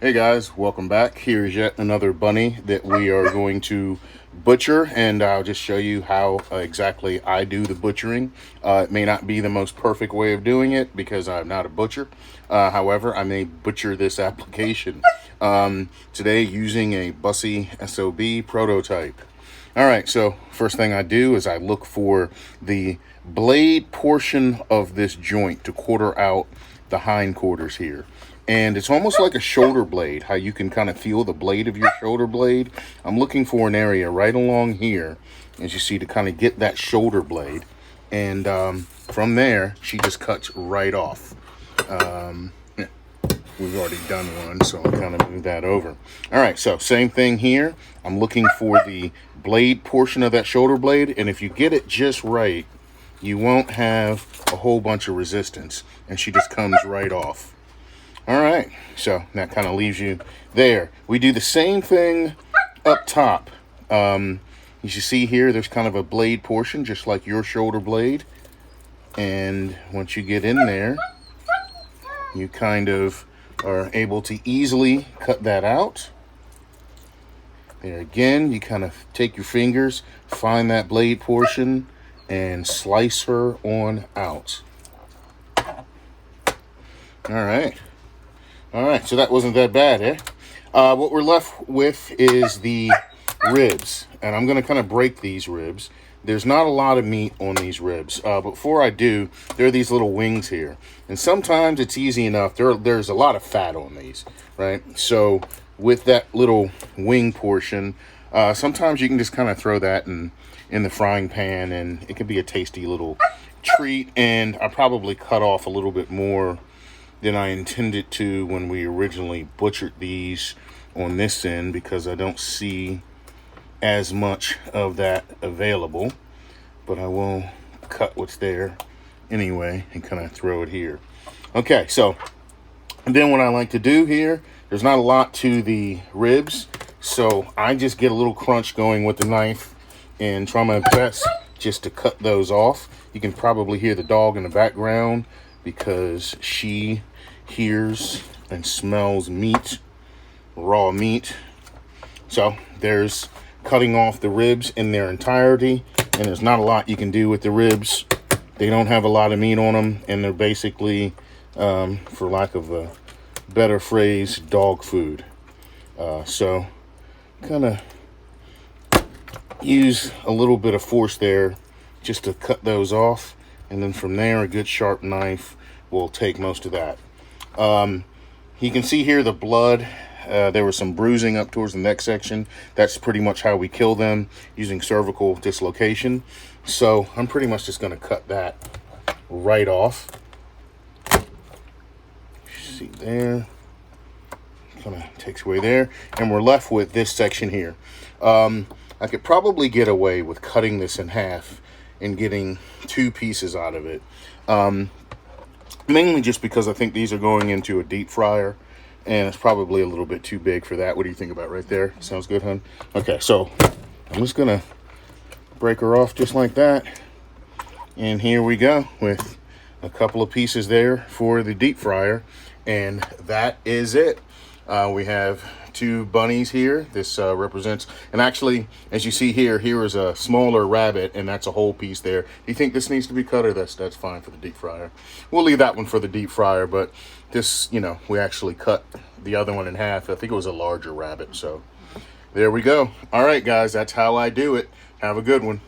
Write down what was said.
Hey guys, welcome back. Here's yet another bunny that we are going to butcher, and I'll just show you how exactly I do the butchering. It may not be the most perfect way of doing it because I'm not a butcher. However, I may butcher this application today using a Bussy SOB prototype. All right, so first thing I do is I look for the blade portion of this joint to quarter out the hindquarters here. And it's almost like a shoulder blade, how you can kind of feel the blade of your shoulder blade. I'm looking for an area right along here, as you see, to kind of get that shoulder blade. And from there, she just cuts right off. Yeah, we've already done one, so I'll kind of move that over. All right, so same thing here. I'm looking for the blade portion of that shoulder blade, and if you get it just right, you won't have a whole bunch of resistance, and she just comes right off. All right, so that kind of leaves you there. We do the same thing up top. As you see here, there's kind of a blade portion, just like your shoulder blade. And once you get in there, you kind of are able to easily cut that out. There again, you kind of take your fingers, find that blade portion, and slice her on out. All right. All right, so that wasn't that bad, eh? What we're left with is the ribs, and I'm going to kind of break these ribs. There's not a lot of meat on these ribs. Before I do, there are these little wings here, and sometimes it's easy enough. There's a lot of fat on these, right? So with that little wing portion, sometimes you can just kind of throw that in the frying pan, and it can be a tasty little treat. And I probably cut off a little bit more than I intended to when we originally butchered these on this end, because I don't see as much of that available, but I will cut what's there anyway and kind of throw it here. Okay, so and then what I like to do here, there's not a lot to the ribs, so I just get a little crunch going with the knife and try my best just to cut those off. You can probably hear the dog in the background because she hears and smells meat, raw meat. So there's cutting off the ribs in their entirety, and there's not a lot you can do with the ribs. They don't have a lot of meat on them, and they're basically, for lack of a better phrase, dog food. So kind of use a little bit of force there just to cut those off, and then from there a good sharp knife will take most of that. You can see here the blood. There was some bruising up towards the neck section. That's pretty much how we kill them, using cervical dislocation. So I'm pretty much just going to cut that right off. See there, kind of takes away there, and we're left with this section here. I could probably get away with cutting this in half and getting two pieces out of it. Mainly just because I think these are going into a deep fryer, and it's probably a little bit too big for that. What do you think about right there? Sounds good, hun? Okay, so I'm just gonna break her off just like that. And here we go with a couple of pieces there for the deep fryer. And that is it. We have two bunnies here. This represents, and actually, as you see here, here is a smaller rabbit, and that's a whole piece there. Do you think this needs to be cut, or that's fine for the deep fryer? We'll leave that one for the deep fryer, but this, you know, we actually cut the other one in half. I think it was a larger rabbit, so there we go. All right, guys, that's how I do it. Have a good one.